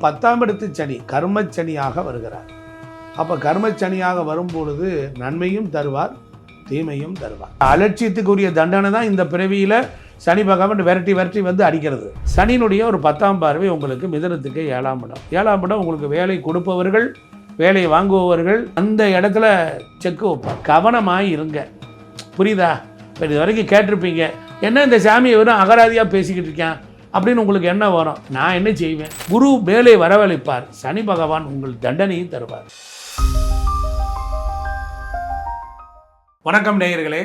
10ஆம் இடத்து சனி கர்மச்சனியாக வருகிறார். அப்போ கர்மச்சனியாக வரும்பொழுது நன்மையும் தருவார், தீமையும் தருவார். அலட்சியத்துக்குரிய தண்டனை தான் இந்த பிறவியில் சனி பகவான் விரட்டி வந்து அடிக்கிறது. சனியினுடைய ஒரு 10ஆம் பார்வை உங்களுக்கு மிதுனத்துக்கு 7ஆம் இடம். 7ஆம் இடம் உங்களுக்கு வேலை கொடுப்பவர்கள், வேலையை வாங்குபவர்கள் அந்த இடத்துல செக்கு வைப்பார். கவனமாக இருங்க. புரியுதா? இப்போ இது வரைக்கும் கேட்டிருப்பீங்க, என்ன இந்த சாமியை வெறும் அகராதியாக பேசிக்கிட்டு இருக்கேன் அப்படின்னு உங்களுக்கு என்ன வரும்? நான் என்ன செய்வேன்? குரு மேலே வரவழைப்பார், சனி பகவான் உங்கள் தண்டனையும் தருவார். வணக்கம் நேயர்களே,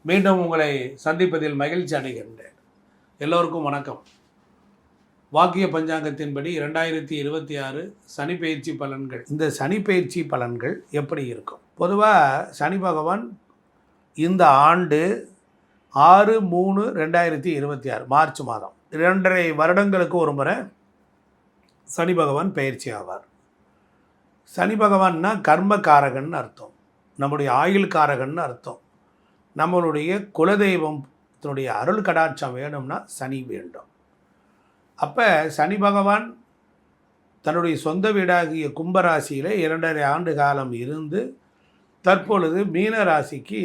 மீண்டும் உங்களை சந்திப்பதில் மகிழ்ச்சி அடைகின்றேன். எல்லோருக்கும் வணக்கம். வாக்கிய பஞ்சாங்கத்தின்படி 2026 சனி பயிற்சி பலன்கள். இந்த சனி பயிற்சி பலன்கள் எப்படி இருக்கும்? பொதுவாக சனி பகவான் இந்த ஆண்டு 6/3/2026 மார்ச் மாதம் 2.5 வருடங்களுக்கு ஒரு முறை சனி பகவான் பயிற்சி ஆவார். சனி பகவான்னா கர்மகாரகன் அர்த்தம், நம்முடைய ஆயுள் காரகன் அர்த்தம். நம்மளுடைய குலதெய்வத்தினுடைய அருள் கடாட்சம் வேணும்னா சனி வேண்டும். அப்போ சனி பகவான் தன்னுடைய சொந்த வீடாகிய கும்பராசியில் 2.5 ஆண்டு காலம் இருந்து தற்பொழுது மீன ராசிக்கு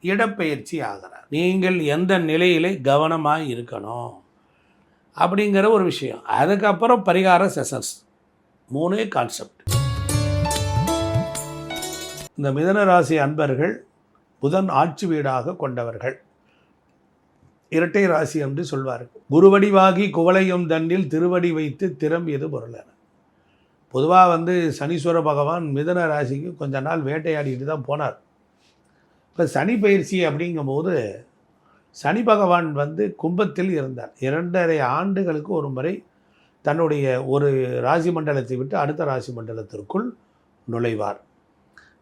இடப்பெயர்ச்சி ஆகிறார். நீங்கள் எந்த நிலையிலே கவனமாக இருக்கணும் அப்படிங்கிற ஒரு விஷயம். அதுக்கப்புறம் பரிகார செஷன்ஸ் 3 கான்செப்ட். இந்த மிதுன ராசி அன்பர்கள் புதன் ஆட்சி வீடாக கொண்டவர்கள், இரட்டை ராசி என்று சொல்வார்கள். குருவடிவாகி குவளையும் தன்னில் திருவடி வைத்து திறம்பியது பொருளென. பொதுவாக சனீஸ்வர பகவான் மிதுன ராசிக்கு கொஞ்ச நாள் வேட்டையாடிட்டு தான் போனார். இப்போ சனி பயிற்சி அப்படிங்கும்போது சனி பகவான் கும்பத்தில் இருந்தார். 2.5 ஆண்டுகளுக்கு ஒரு முறை தன்னுடைய ஒரு ராசி மண்டலத்தை விட்டு அடுத்த ராசி மண்டலத்திற்குள் நுழைவார்.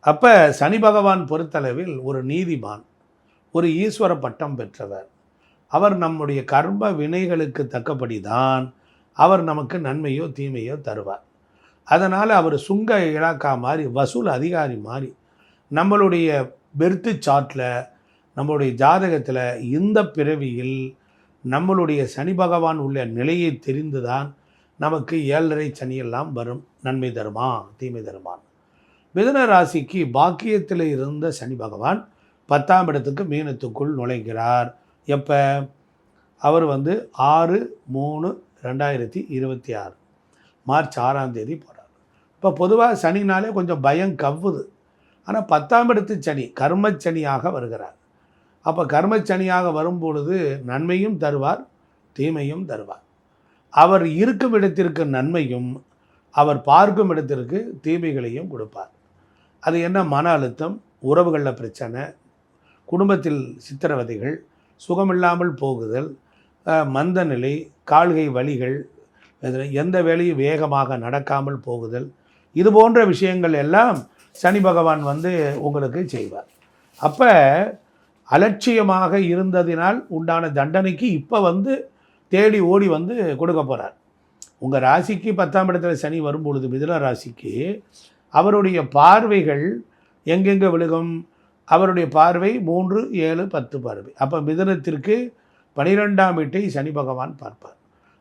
அப்போ சனி பகவான் பொறுத்தளவில் ஒரு நீதிமான், ஒரு ஈஸ்வர பட்டம் பெற்றவர். அவர் நம்முடைய கர்ம வினைகளுக்கு தக்கபடி தான் அவர் நமக்கு நன்மையோ தீமையோ தருவார். அதனால் அவர் சுங்க இலாக்கா மாதிரி, வசூல் அதிகாரி மாதிரி நம்மளுடைய பெர்த்து சார்ட்டில், நம்மளுடைய ஜாதகத்தில் இந்த பிறவியில் நம்மளுடைய சனி பகவான் உள்ள நிலையை தெரிந்து தான் நமக்கு 7.5 சனியெல்லாம் வரும். நன்மை தருமா தீமை தருமான். மிதுன ராசிக்கு பாக்கியத்தில் இருந்த சனி பகவான் 10ஆம் இடத்துக்கு மீனத்துக்குள் நுழைகிறார். எப்போ? அவர் 6/3/2026 மார்ச் 6ஆம் தேதி போகிறார். இப்போ பொதுவாக சனினாலே கொஞ்சம் பயம் கவ்வுது. ஆனால் 10ஆம் இடத்து சனி கர்மச்சனியாக வருகிறார். அப்போ கர்மச்சனியாக வரும்பொழுது நன்மையும் தருவார், தீமையும் தருவார். அவர் இருக்கும் இடத்திற்கு நன்மையும், அவர் பார்க்கும் இடத்திற்கு தீமைகளையும் கொடுப்பார். அது என்ன? மன அழுத்தம், உறவுகளில் பிரச்சனை, குடும்பத்தில் சித்திரவதைகள், சுகமில்லாமல் போகுதல், மந்த நிலை, கால்கை வலிகள், எந்த வேலையும் வேகமாக நடக்காமல் போகுதல், இது போன்ற விஷயங்கள் எல்லாம் சனி பகவான் உங்களுக்கு செய்வார். அப்போ அலட்சியமாக இருந்ததினால் உண்டான தண்டனைக்கு இப்போ தேடி ஓடி கொடுக்க போகிறார். உங்கள் ராசிக்கு 10ஆம் இடத்துல சனி வரும்பொழுது மிதுன ராசிக்கு அவருடைய பார்வைகள் எங்கெங்கே விழுகும்? அவருடைய பார்வை 3, 7, 10 பார்வை. அப்போ மிதுனத்திற்கு 12ஆம் வீட்டை சனி பகவான் பார்ப்பார்.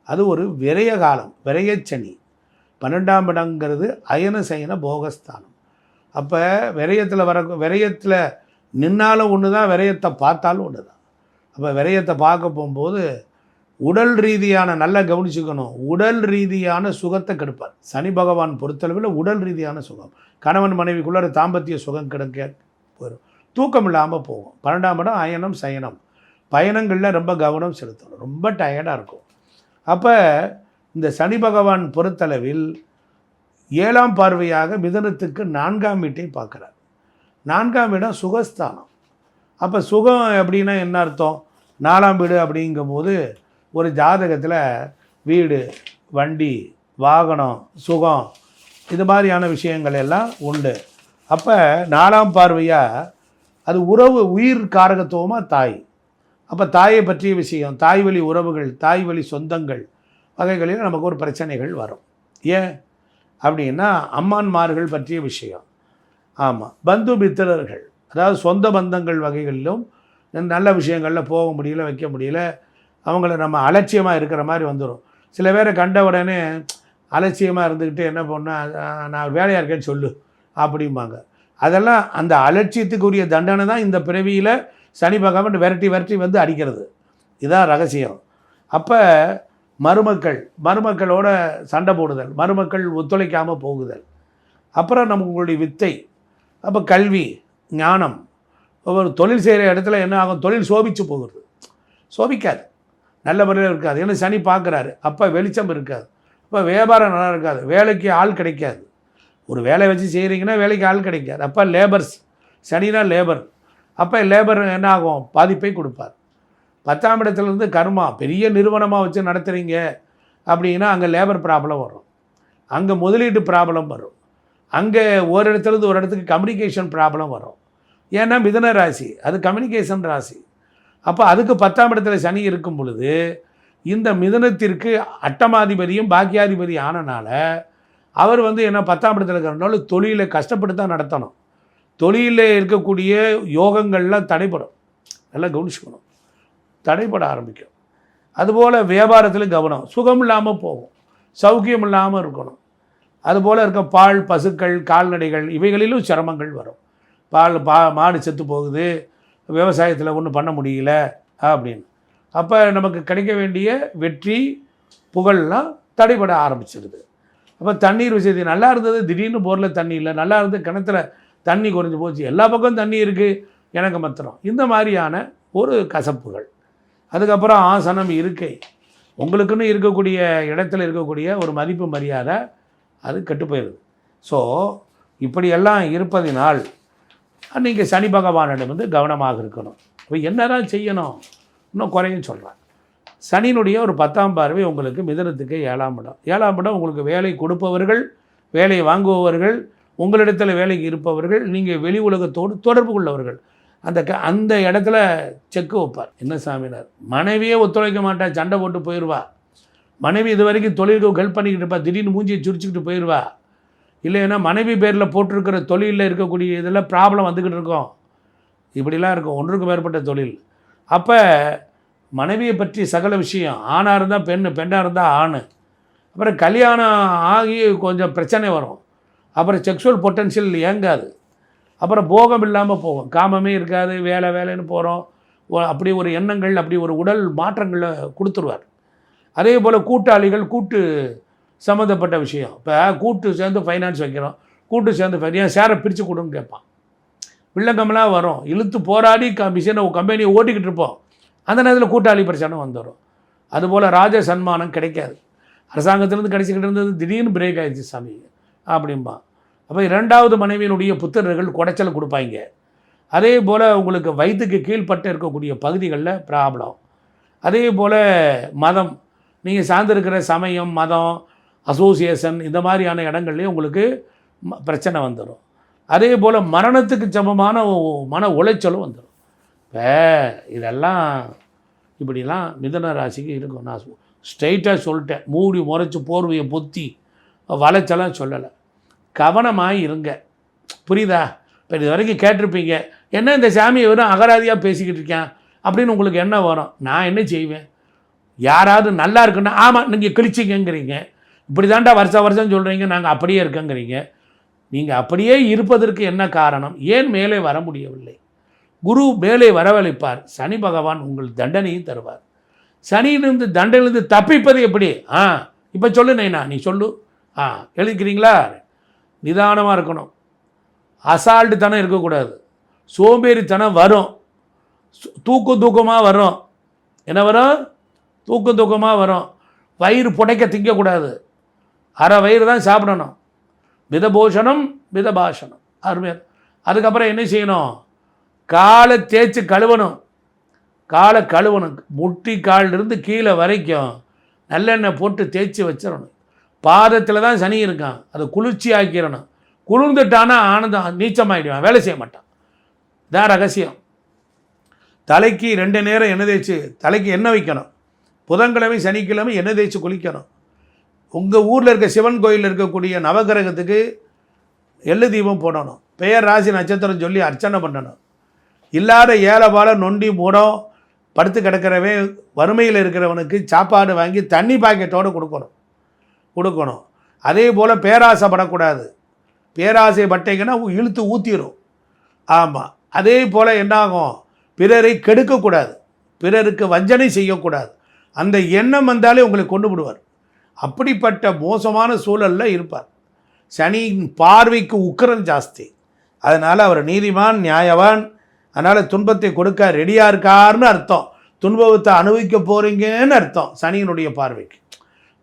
அது ஒரு விரய காலம், விரயச்சனி. 12ஆம் இடங்கிறது அயன சயன போகஸ்தானம். அப்போ விரயத்தில் நின்னாலும் ஒன்று தான், விரயத்தை பார்த்தாலும் ஒன்று தான். அப்போ விரயத்தை பார்க்க போகும்போது உடல் ரீதியான, நல்லா கவனிச்சுக்கணும், உடல் ரீதியான சுகத்தை கெடுப்பார். சனி பகவான் பொறுத்தளவில் உடல் ரீதியான சுகம், கணவன் மனைவிக்குள்ள தாம்பத்திய சுகம் கிடைக்க போயிடும். தூக்கம் இல்லாமல் போகும். 12ஆம் இடம் அயனம் சயனம், பயணங்களில் ரொம்ப கவனம் செலுத்தணும், ரொம்ப டயர்டாக இருக்கும். அப்போ இந்த சனி பகவான் பொறுத்தளவில் 7ஆம் பார்வையாக மிதுனத்துக்கு 4ஆம் வீட்டை பார்க்குறார். 4ஆம் இடம் சுகஸ்தானம். அப்போ சுகம் அப்படின்னா என்ன அர்த்தம்? 4ஆம் வீடு அப்படிங்கும்போது ஒரு ஜாதகத்தில் வீடு, வண்டி, வாகனம், சுகம், இது மாதிரியான விஷயங்கள் எல்லாம் உண்டு. அப்போ 4ஆம் பார்வையாக அது உறவு, உயிர் காரகத்துவமாக தாய். அப்போ தாயை பற்றிய விஷயம், தாய் வழி உறவுகள், தாய் வழி சொந்தங்கள் வகைகளில் நமக்கு ஒரு பிரச்சனைகள் வரும். ஏன் அப்படின்னா அம்மான்மார்கள் பற்றிய விஷயம். ஆமாம், பந்து மித்திரர்கள், அதாவது சொந்த பந்தங்கள் வகைகளிலும் நல்ல விஷயங்களில் போக முடியல, வைக்க முடியல, அவங்கள நம்ம அலட்சியமாக இருக்கிற மாதிரி வந்துடும். சில பேரை கண்ட உடனே அலட்சியமாக இருந்துக்கிட்டு என்ன பண்ணால் நான் வேலையாக இருக்கேன்னு சொல்லு அப்படிம்பாங்க. அதெல்லாம் அந்த அலட்சியத்துக்குரிய தண்டனை தான் இந்த பிறவியில் சனி பகவான் விரட்டி விரட்டி வந்து அடிக்கிறது. இதுதான் ரகசியம். அப்போ மருமக்களோட சண்டை போடுதல், மருமக்கள் ஒத்துழைக்காமல் போகுதல், அப்புறம் உங்களுடைய வித்தை, அப்போ கல்வி, ஞானம், ஒரு தொழில் செய்கிற இடத்துல என்ன ஆகும், தொழில் சோபிச்சு போகுது, சோபிக்காது, நல்ல முறையில் இருக்காது. ஏன்னா சனி பார்க்குறாரு, அப்போ வெளிச்சம் இருக்காது, அப்போ வியாபாரம் நல்லா இருக்காது, வேலைக்கு ஆள் கிடைக்காது. ஒரு வேலை வச்சு செய்கிறீங்கன்னா வேலைக்கு ஆள் கிடைக்காது. அப்போ லேபர்ஸ், சனினா லேபர், அப்போ லேபர் என்ன ஆகும், பாதிப்பை கொடுப்பார். 10ஆம் இடத்துலேருந்து கர்மா, பெரிய நிறுவனமாக வச்சு நடத்துகிறீங்க அப்படின்னா அங்கே லேபர் ப்ராப்ளம் வரும், அங்கே முதலீட்டு ப்ராப்ளம் வரும், அங்கே ஒரு இடத்துலேருந்து ஒரு இடத்துக்கு கம்யூனிகேஷன் ப்ராப்ளம் வரும். ஏன்னா மிதுன ராசி அது கம்யூனிகேஷன் ராசி. அப்போ அதுக்கு 10ஆம் இடத்துல சனி இருக்கும் பொழுது இந்த மிதுனத்திற்கு அட்டமாதிபதியும் பாக்கியாதிபதி ஆனனால அவர் வந்து என்ன 10ஆம் இடத்துல இருக்கிறனால தொழிலை கஷ்டப்பட்டு தான் நடத்தணும். தொழிலில் இருக்கக்கூடிய யோகங்கள்லாம் தடைப்படும், நல்லா கவனிச்சுக்கணும், தடைப்பட ஆரம்பிக்கும். அதுபோல் வியாபாரத்தில் கவனம், சுகம் இல்லாமல் போகும், சௌக்கியம் இல்லாமல் இருக்கணும். அதுபோல் இருக்க பால், பசுக்கள், கால்நடைகள் இவைகளிலும் சிரமங்கள் வரும். மாடு செத்து போகுது, விவசாயத்தில் ஒன்றும் பண்ண முடியல அப்படின்னு. அப்போ நமக்கு கிடைக்க வேண்டிய வெற்றி, புகழ்லாம் தடைபட ஆரம்பிச்சிடுது. அப்போ தண்ணீர் விஷயத்தில் நல்லா இருந்தது, திடீர்னு போரில் தண்ணி இல்லை, நல்லா இருந்து கிணத்துல தண்ணி குறைஞ்சி போச்சு, எல்லா பக்கம் தண்ணி இருக்குது, எனக்கு மாத்திரம். இந்த மாதிரியான ஒரு கசப்புகள். அதுக்கப்புறம் ஆசனம், இருக்கை, உங்களுக்குன்னு இருக்கக்கூடிய இடத்துல இருக்கக்கூடிய ஒரு மதிப்பு மரியாதை அது கெட்டு போயிடுது. ஸோ இப்படியெல்லாம் இருப்பதினால் நீங்கள் சனி பகவானிடம் வந்து கவனமாக இருக்கணும். இப்போ என்ன தான் செய்யணும், இன்னும் குறையும் சொல்கிறேன். சனியினுடைய ஒரு 10ஆம் பார்வை உங்களுக்கு மிதுனத்துக்கு 7ஆம் இடம். 7ஆம் இடம் உங்களுக்கு வேலை கொடுப்பவர்கள், வேலை வாங்குபவர்கள், உங்களிடத்தில் வேலைக்கு இருப்பவர்கள், நீங்கள் வெளி உலகத்தோடு தொடர்பு கொள்ளவர்கள். அந்த இடத்துல செக்கு வைப்பார். என்ன சாமினார், மனைவியே ஒத்துழைக்க மாட்டா, சண்டை போட்டு போயிடுவா. மனைவி இது வரைக்கும் தொழிலுக்கு ஹெல்ப் பண்ணிக்கிட்டு இருப்பா, திடீர்னு மூஞ்சியை சுரிச்சிக்கிட்டு போயிடுவா. இல்லைன்னா மனைவி பேரில் போட்டிருக்கிற தொழிலில் இருக்கக்கூடிய இதில் ப்ராப்ளம் வந்துக்கிட்டு இருக்கோம். இப்படிலாம் இருக்கும், ஒன்றுக்கு மேற்பட்ட தொழில். அப்போ மனைவியை பற்றி சகல விஷயம், ஆணாக இருந்தால் பெண், பெண்ணாக இருந்தால் ஆண். அப்புறம் கல்யாணம் ஆகி கொஞ்சம் பிரச்சனை வரும், அப்புறம் செக்ஷுவல் பொட்டன்ஷியல் இயங்காது, அப்புறம் போகம் இல்லாமல் போகும், காமமே இருக்காது, வேலைன்னு போகிறோம். அப்படி ஒரு எண்ணங்கள், அப்படி ஒரு உடல் மாற்றங்களை கொடுத்துருவார். அதே போல் கூட்டாளிகள், கூட்டு சம்மந்தப்பட்ட விஷயம், இப்போ கூட்டு சேர்ந்து ஃபைனான்ஸ் வைக்கிறோம், கூட்டு சேர்ந்து ஷேரை பிரித்து கொடுன்னு கேட்பான். வில்லங்கம்லாம் வரும், இழுத்து போராடி கம்பெனியை ஓட்டிக்கிட்டு இருப்போம், அந்த நேரத்தில் கூட்டாளி பிரச்சனை வந்துடும். அதுபோல் ராஜ சன்மானம் கிடைக்காது, அரசாங்கத்திலேருந்து கிடைச்சிக்கிட்டு இருந்தது திடீர்னு பிரேக் ஆகிடுச்சு சாமி அப்படிம்பா. அப்போ 2வது மனைவியினுடைய புத்திரர்கள் குடைச்சல் கொடுப்பாங்க. அதே போல் உங்களுக்கு வயிற்றுக்கு கீழ்பட்டு இருக்கக்கூடிய பகுதிகளில் ப்ராப்ளம். அதே போல் மதம், நீங்கள் சார்ந்திருக்கிற சமயம், மதம், அசோசியேஷன், இந்த மாதிரியான இடங்கள்லேயும் உங்களுக்கு பிரச்சனை வந்துடும். அதே போல் மரணத்துக்கு சமமான மன உளைச்சலும் வந்துடும். இப்போ இதெல்லாம் இப்படிலாம் மிதுன ராசிக்கு இருக்கும். நான் ஸ்ட்ரெயிட்டாக சொல்லிட்டேன், மூடி முறைச்சி போர்வையை பொத்தி வளைச்சலாம் சொல்லலை. கவனமாக இருங்க, புரியுதா? இப்போ இது வரைக்கும் கேட்டிருப்பீங்க, என்ன இந்த சாமியை வெறும் அகராதியாக பேசிக்கிட்டு இருக்கேன் அப்படின்னு உங்களுக்கு என்ன வரும். நான் என்ன செய்வேன், யாராவது நல்லா இருக்குன்னா ஆமாம் நீங்கள் கிழிச்சிக்கங்கிறீங்க, இப்படி தாண்டா வருஷம் சொல்கிறீங்க, நாங்கள் அப்படியே இருக்கங்கிறீங்க. நீங்கள் அப்படியே இருப்பதற்கு என்ன காரணம், ஏன் மேலே வர முடியவில்லை? குரு மேலே வரவழைப்பார், சனி பகவான் உங்கள் தண்டனையும் தருவார். சனியிலிருந்து தண்டனையிலிருந்து தப்பிப்பது எப்படி? இப்போ சொல்லு நைனா, நீ சொல்லு. எழுதிக்கிறீங்களா? நிதானமாக இருக்கணும், அசால்ட்டுத்தனம் இருக்கக்கூடாது, சோம்பேறித்தனம் வரும், தூக்கமாக வரும். என்ன வரும்? தூக்கமாக வரும். வயிறு புடைக்க திங்கக்கூடாது, அரை வயிறு தான் சாப்பிடணும். மிதபோஷணம் மிதபாஷணம், அருமையாக. அதுக்கப்புறம் என்ன செய்யணும், காலை தேய்ச்சி கழுவணும், காலை கழுவணும், முட்டி காலிலிருந்து கீழே வரைக்கும் நல்லெண்ணெய் போட்டு தேய்ச்சி வச்சிடணும். பாதத்தில் தான் சனி இருக்கான், அதை குளிர்ச்சி ஆக்கிடணும். குளிர்ந்துட்டானா ஆனந்தம், நீச்சமாகிடுவான், வேலை செய்ய மாட்டான். இதான் ரகசியம். தலைக்கு 2 நேரம் எண்ணெய் தேய்ச்சி தலைக்கு எண்ணெய் வைக்கணும். புதன்கிழமை சனிக்கிழமை எண்ணெய் தேய்ச்சி குளிக்கணும். உங்கள் ஊரில் இருக்க சிவன் கோயிலில் இருக்கக்கூடிய நவகிரகத்துக்கு எள்ளு தீபம் போடணும். பெயர் ராசி நட்சத்திரம் சொல்லி அர்ச்சனை பண்ணணும். இல்லாத ஏழைபால நொண்டி மூடம் படுத்து கிடக்கிறவே வறுமையில் இருக்கிறவனுக்கு சாப்பாடு வாங்கி தண்ணி பாக்கெட்டோடு கொடுக்கணும். அதே போல் பேராசைப்படக்கூடாது. பேராசை பட்டீங்கன்னா இழுத்து ஊற்றிடும். ஆமாம். அதே போல் என்னாகும், பிறரை கெடுக்கக்கூடாது, பிறருக்கு வஞ்சனை செய்யக்கூடாது. அந்த எண்ணம் வந்தாலே உங்களை கொண்டு விடுவார். அப்படிப்பட்ட மோசமான சூழலில் இருப்பார். சனியின் பார்வைக்கு உக்கிரம் ஜாஸ்தி. அதனால் அவர் நீதிமான், நியாயவான். அதனால் துன்பத்தை கொடுக்க ரெடியாக இருக்காருன்னு அர்த்தம். துன்பத்தை அனுபவிக்க போகிறீங்கன்னு அர்த்தம் சனியினுடைய பார்வைக்கு.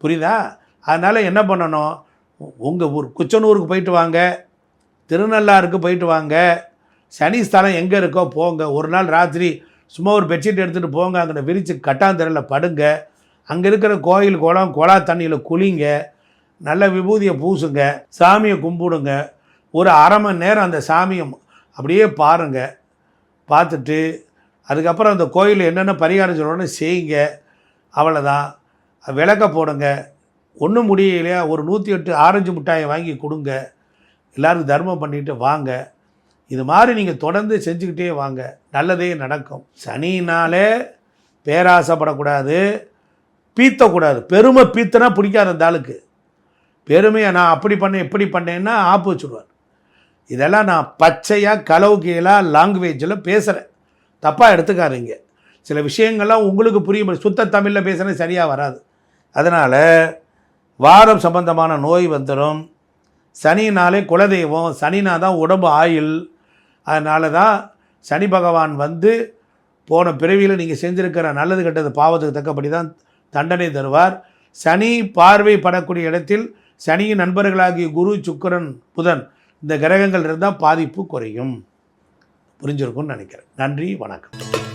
புரியுதா? அதனால் என்ன பண்ணணும், உங்கள் ஊர் குச்சனூருக்கு போயிட்டு வாங்க, திருநள்ளாருக்கு போயிட்டு வாங்க. சனி ஸ்தலம் எங்கே இருக்கோ போங்க. ஒரு நாள் ராத்திரி சும்மா ஒரு பெட்ஷீட் எடுத்துகிட்டு போங்க, அங்கே விரித்து கட்டாந்தரையில் படுங்க. அங்கே இருக்கிற கோயில் குளம் குழா தண்ணியில் குளிங்க, நல்ல விபூதியை பூசுங்க, சாமியை கும்பிடுங்க. ஒரு அரை மணி நேரம் அந்த சாமியை அப்படியே பாருங்கள். பார்த்துட்டு அதுக்கப்புறம் அந்த கோயில் என்னென்ன பரிகாரம் சொல்லணும்னு செய்யுங்க. அவ்வளோதான். விளக்க போடுங்க. ஒன்றும் முடியலையா, ஒரு 108 ஆரஞ்சு மிட்டாயை வாங்கி கொடுங்க. எல்லோரும் தர்மம் பண்ணிட்டு வாங்க. இது மாதிரி நீங்கள் தொடர்ந்து செஞ்சுக்கிட்டே வாங்க, நல்லதே நடக்கும். சனினாலே பேராசைப்படக்கூடாது, பீத்தக்கூடாது. பெருமை பீத்தனா பிடிக்காத அந்த ஆளுக்கு. பெருமையை நான் அப்படி பண்ணேன் இப்படி பண்ணேன்னா ஆப்பு வச்சுடுவார். இதெல்லாம் நான் பச்சையாக கலவுகையிலாக லாங்குவேஜில் பேசுகிறேன், தப்பாக எடுத்துக்காதீங்க. சில விஷயங்கள்லாம் உங்களுக்கு புரியும், சுத்த தமிழில் பேசுகிறது சரியாக வராது. அதனால் வாரம் சம்பந்தமான நோய் வந்துடும். சனினாலே குலதெய்வம், சனினா தான் உடம்பு ஆயில். அதனால தான் சனி பகவான் வந்து போன பிறவியில் நீங்கள் செஞ்சுருக்கிற நல்லது கெட்டது பாவத்துக்கு தக்கபடி தான் தண்டனை தருவார். சனி பார்வை படக்கூடிய இடத்தில் சனியின் நண்பர்களாகிய குரு, சுக்கிரன், புதன் இந்த கிரகங்கள் இருந்தால் பாதிப்பு குறையும். புரிஞ்சிருக்கும்னு நினைக்கிறேன். நன்றி, வணக்கம்.